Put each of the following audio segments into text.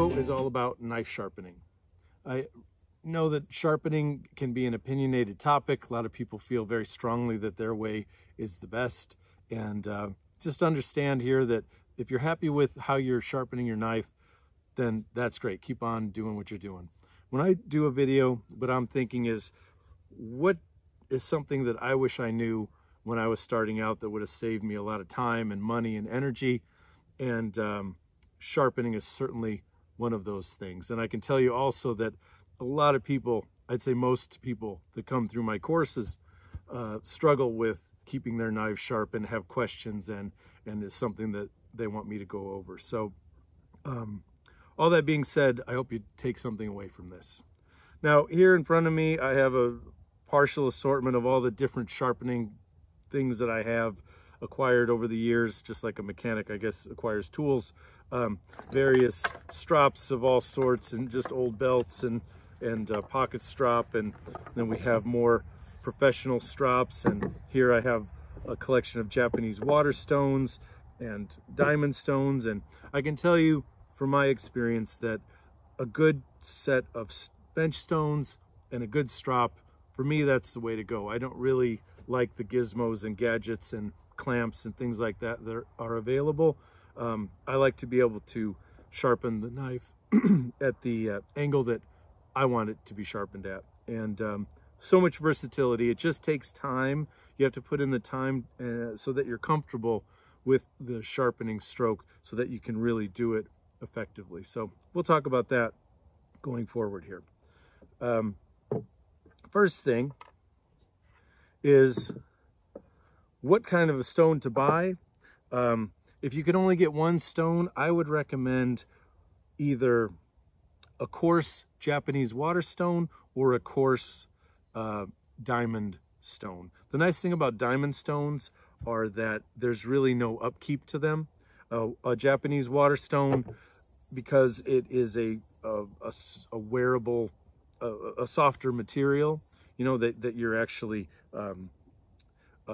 video is all about knife sharpening. I know that sharpening can be an opinionated topic. A lot of people feel very strongly that their way is the best. And just understand here that if you're happy with how you're sharpening your knife, then that's great. Keep on doing what you're doing. When I do a video, what I'm thinking is, what is something that I wish I knew when I was starting out that would have saved me a lot of time and money and energy? And sharpening is certainly one of those things. And I can tell you also that a lot of people, I'd say most people that come through my courses struggle with keeping their knives sharp and have questions, and is something that they want me to go over. So all that being said, I hope you take something away from this. Now, here in front of me, I have a partial assortment of all the different sharpening things that I have acquired over the years, just like a mechanic, I guess, acquires tools. Various strops of all sorts, and just old belts and pocket strop, and then we have more professional strops, and here I have a collection of Japanese water stones and diamond stones. And I can tell you from my experience that a good set of bench stones and a good strop, for me, that's the way to go. I don't really like the gizmos and gadgets and clamps and things like that that are available. I like to be able to sharpen the knife at the angle that I want it to be sharpened at. And so much versatility. It just takes time. You have to put in the time so that you're comfortable with the sharpening stroke so that you can really do it effectively. So we'll talk about that going forward here. First thing is what kind of a stone to buy. If you could only get one stone, I would recommend either a coarse Japanese water stone or a coarse diamond stone. The nice thing about diamond stones are that there's really no upkeep to them. A Japanese water stone, because it is a wearable, a softer material, you know, that you're actually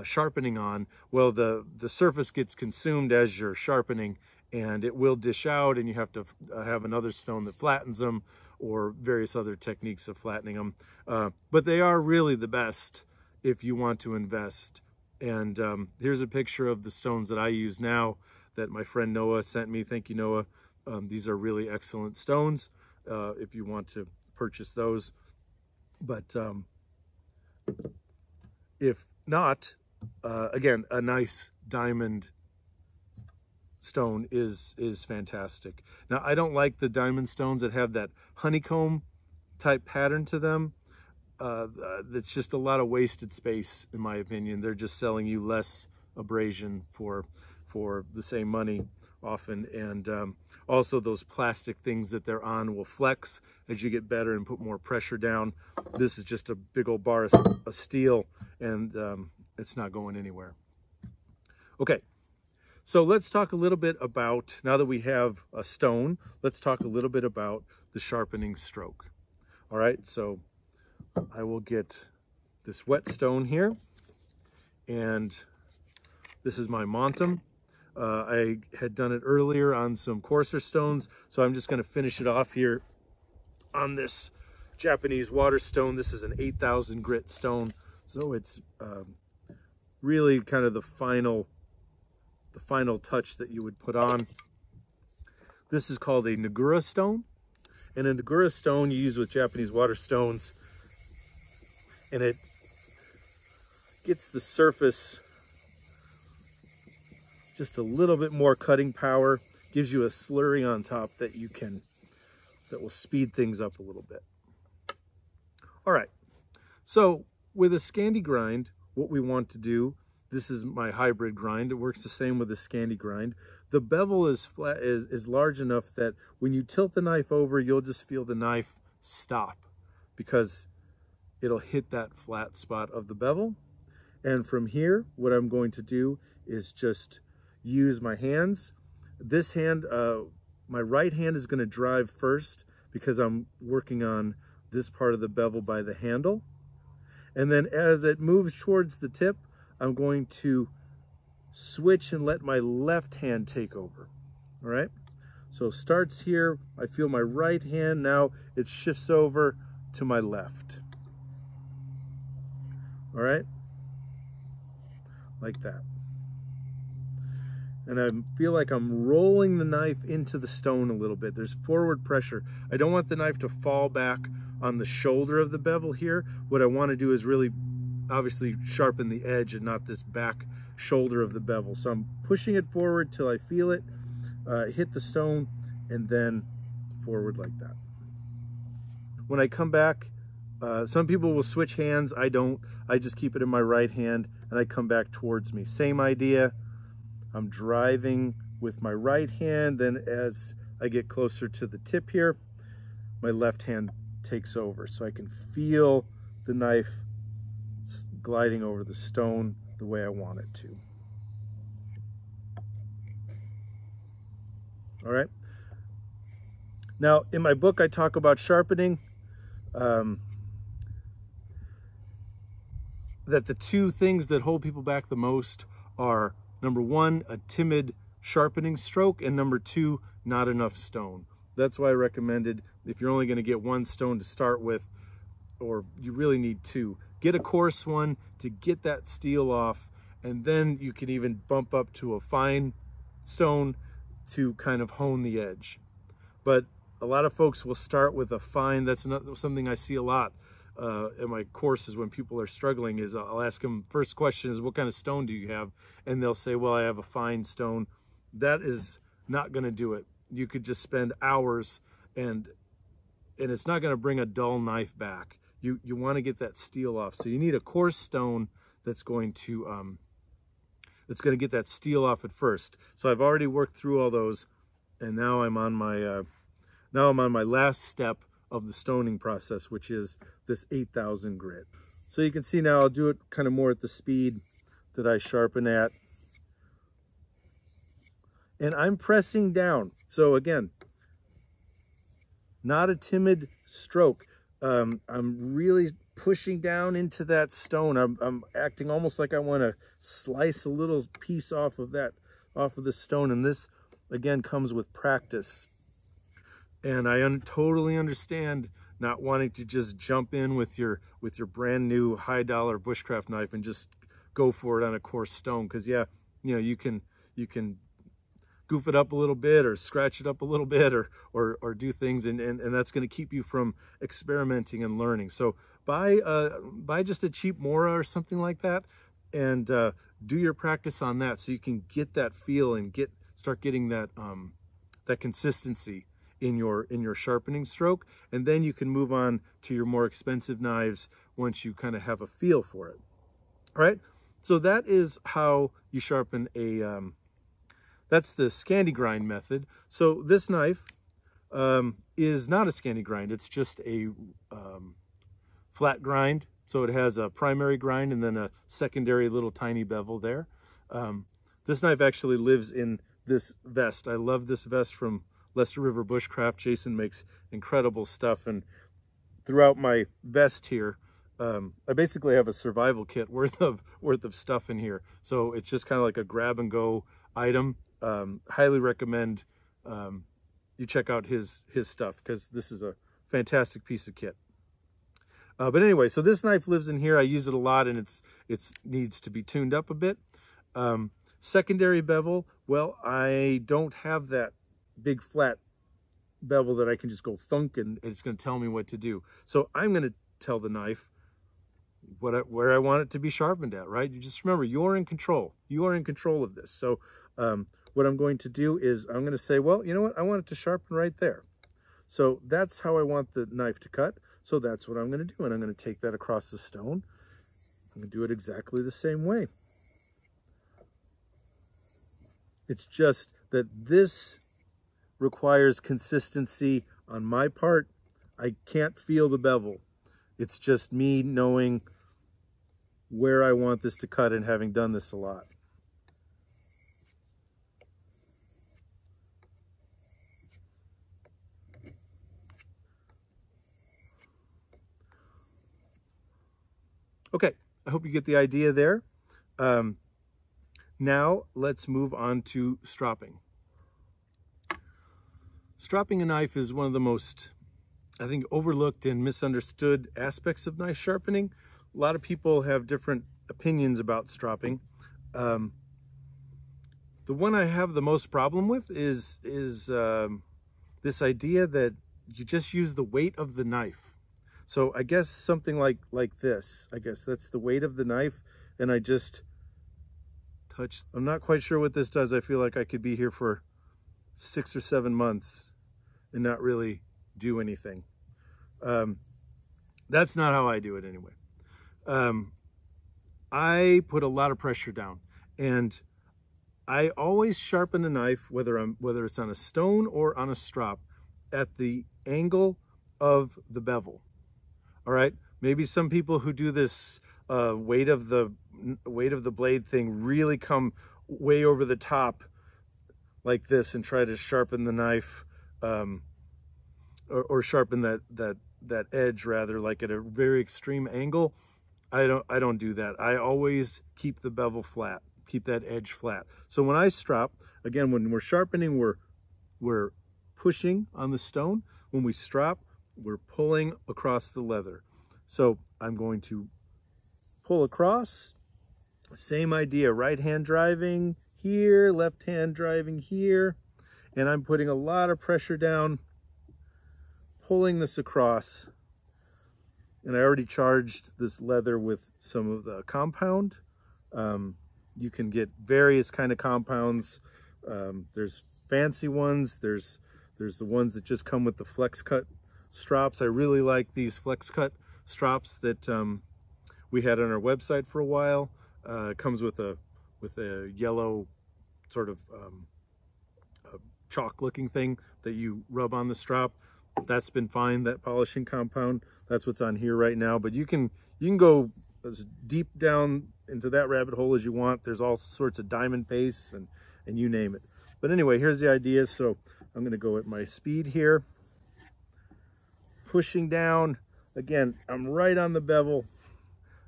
sharpening on, well, the surface gets consumed as you're sharpening, and it will dish out, and you have to have another stone that flattens them, or various other techniques of flattening them. But they are really the best if you want to invest. And here's a picture of the stones that I use now that my friend Noah sent me. Thank you, Noah. These are really excellent stones if you want to purchase those. But if not, again, a nice diamond stone is fantastic. Now, I don't like the diamond stones that have that honeycomb type pattern to them. That's just a lot of wasted space, in my opinion. They're just selling you less abrasion for the same money often. And also those plastic things that they're on will flex as you get better and put more pressure down. This is just a big old bar of steel, and it's not going anywhere. Okay, so let's talk a little bit about, now that we have a stone, let's talk a little bit about the sharpening stroke. All right, so I will get this whetstone here, and this is my Montum. I had done it earlier on some coarser stones, so I'm just going to finish it off here on this Japanese water stone. This is an 8,000 grit stone, so it's really kind of the final touch that you would put on. This is called a Nagura stone, and a Nagura stone you use with Japanese water stones, and it gets the surface just a little bit more cutting power, gives you a slurry on top that will speed things up a little bit. All right, so with a Scandi grind, what we want to do, this is my hybrid grind. It works the same with the Scandi grind. The bevel is flat, is large enough that when you tilt the knife over, you'll just feel the knife stop because it'll hit that flat spot of the bevel. And from here, what I'm going to do is just use my hands. This hand, my right hand is going to drive first because I'm working on this part of the bevel by the handle. And then as it moves towards the tip, I'm going to switch and let my left hand take over. All right. So starts here, I feel my right hand, now it shifts over to my left. All right, like that. And I feel like I'm rolling the knife into the stone a little bit. There's forward pressure. I don't want the knife to fall back on the shoulder of the bevel here. What I want to do is really obviously sharpen the edge and not this back shoulder of the bevel. So I'm pushing it forward till I feel it hit the stone, and then forward like that. When I come back, some people will switch hands. I don't. I just keep it in my right hand and I come back towards me. Same idea. I'm driving with my right hand, then as I get closer to the tip here, my left hand takes over. So I can feel the knife gliding over the stone the way I want it to. All right. Now, in my book, I talk about sharpening. That the two things that hold people back the most are, number one, a timid sharpening stroke, and number two, not enough stone. That's why I recommended, if you're only going to get one stone to start with, or you really need two, get a coarse one to get that steel off, and then you can even bump up to a fine stone to kind of hone the edge. But a lot of folks will start with a fine. That's not something I see a lot in my courses when people are struggling. Is I'll ask them, first question is, what kind of stone do you have? And they'll say, well, I have a fine stone. That is not going to do it. You could just spend hours and it's not going to bring a dull knife back. You want to get that steel off. So you need a coarse stone that's going to get that steel off at first. So I've already worked through all those, and now I'm on my last step of the stoning process, which is this 8,000 grit. So you can see now I'll do it kind of more at the speed that I sharpen at. And I'm pressing down. So again, not a timid stroke. I'm really pushing down into that stone. I'm acting almost like I want to slice a little piece off of the stone. And this, again, comes with practice. And I totally understand not wanting to just jump in with your brand new high dollar bushcraft knife and just go for it on a coarse stone. Because yeah, you know, you can goof it up a little bit or scratch it up a little bit or do things, and that's going to keep you from experimenting and learning. So buy just a cheap Mora or something like that, and do your practice on that so you can get that feel and start getting that that consistency in your sharpening stroke, and then you can move on to your more expensive knives once you kind of have a feel for it. All right, so that is how you sharpen a that's the Scandi grind method. So this knife is not a Scandi grind. It's just a flat grind. So it has a primary grind and then a secondary little tiny bevel there. This knife actually lives in this vest. I love this vest from Lester River Bushcraft. Jason makes incredible stuff. And throughout my vest here, I basically have a survival kit worth of stuff in here. So it's just kind of like a grab and go item. Highly recommend you check out his stuff, because this is a fantastic piece of kit. But anyway, so this knife lives in here. I use it a lot, and it needs to be tuned up a bit. Secondary bevel, well, I don't have that big flat bevel that I can just go thunk and it's going to tell me what to do. So I'm going to tell the knife where I want it to be sharpened at, right? You just remember, you're in control. You are in control of this. So what I'm going to do is I'm going to say, well, you know what? I want it to sharpen right there. So that's how I want the knife to cut. So that's what I'm going to do. And I'm going to take that across the stone. I'm going to do it exactly the same way. It's just that this requires consistency on my part. I can't feel the bevel. It's just me knowing where I want this to cut and having done this a lot. Okay, I hope you get the idea there. Now let's move on to stropping. Stropping a knife is one of the most, I think, overlooked and misunderstood aspects of knife sharpening. A lot of people have different opinions about stropping. The one I have the most problem with is this idea that you just use the weight of the knife. So I guess something like this. I guess that's the weight of the knife, and I just touch. I'm not quite sure what this does. I feel like I could be here for 6 or 7 months and not really do anything. That's not how I do it anyway. I put a lot of pressure down, and I always sharpen a knife, whether it's on a stone or on a strop, at the angle of the bevel. All right. Maybe some people who do this weight of the blade thing really come way over the top like this and try to sharpen the knife, or sharpen that edge rather, like at a very extreme angle. I don't do that. I always keep the bevel flat, keep that edge flat. So when I strop, again, when we're sharpening, we're pushing on the stone. When we strop, we're pulling across the leather. So I'm going to pull across, same idea, right hand driving here, left hand driving here, and I'm putting a lot of pressure down, pulling this across. And I already charged this leather with some of the compound. You can get various kind of compounds. There's fancy ones. There's the ones that just come with the flex cut strops. I really like these flex cut strops that we had on our website for a while. It comes with a yellow sort of chalk looking thing that you rub on the strop. That's been fine, that polishing compound. That's what's on here right now, but you can go as deep down into that rabbit hole as you want. There's all sorts of diamond paste and you name it. But anyway, here's the idea. So I'm going to go at my speed here, pushing down. Again, I'm right on the bevel,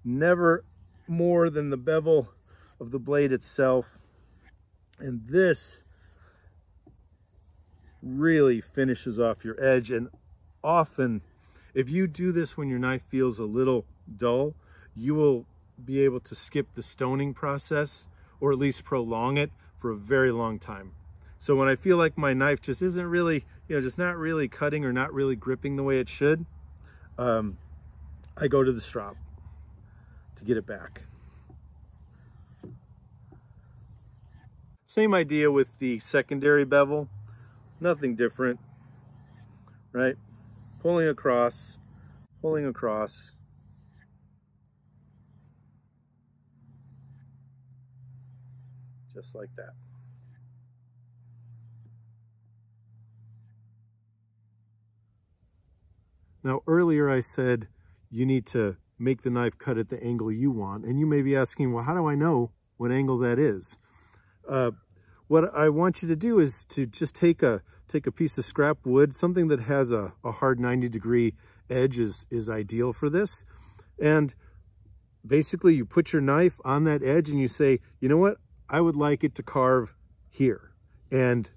never more than the bevel of the blade itself. And this really finishes off your edge. And often, if you do this when your knife feels a little dull, you will be able to skip the stoning process, or at least prolong it for a very long time. So when I feel like my knife just isn't really, just not really cutting or not really gripping the way it should, I go to the strop to get it back. Same idea with the secondary bevel, nothing different, right? Pulling across, just like that. Now, earlier I said you need to make the knife cut at the angle you want, and you may be asking, well, how do I know what angle that is? What I want you to do is to just take a piece of scrap wood, something that has a hard 90-degree edge is ideal for this. And basically you put your knife on that edge and you say, you know what? I would like it to carve here. And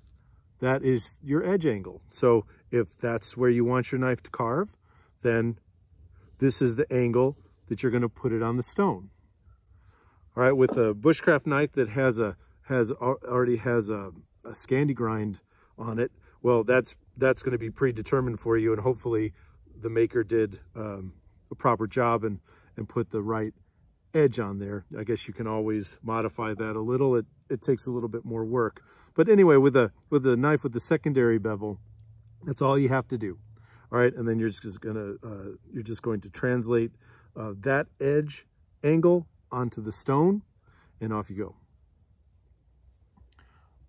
that is your edge angle. So if that's where you want your knife to carve, then this is the angle that you're going to put it on the stone. All right, with a Bushcraft knife that already has a Scandi grind on it, well, that's going to be predetermined for you, and hopefully the maker did a proper job and put the right edge on there. I guess you can always modify that a little. It takes a little bit more work. But anyway, with a knife with the secondary bevel, that's all you have to do. All right, and then you're just going to translate that edge angle onto the stone, and off you go.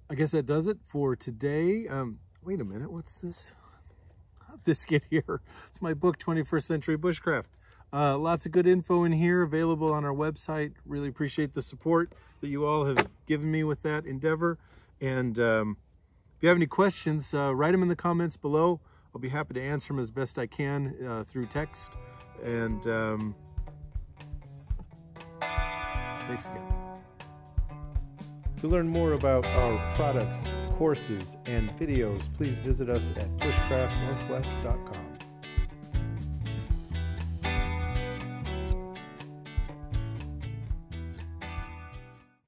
I guess that does it for today. Wait a minute, what's this? How'd this get here? It's my book, 21st Century Bushcraft. Lots of good info in here available on our website. Really appreciate the support that you all have given me with that endeavor. And if you have any questions, write them in the comments below. I'll be happy to answer them as best I can through text. And thanks again. To learn more about our products, courses, and videos, please visit us at bushcraftnorthwest.com.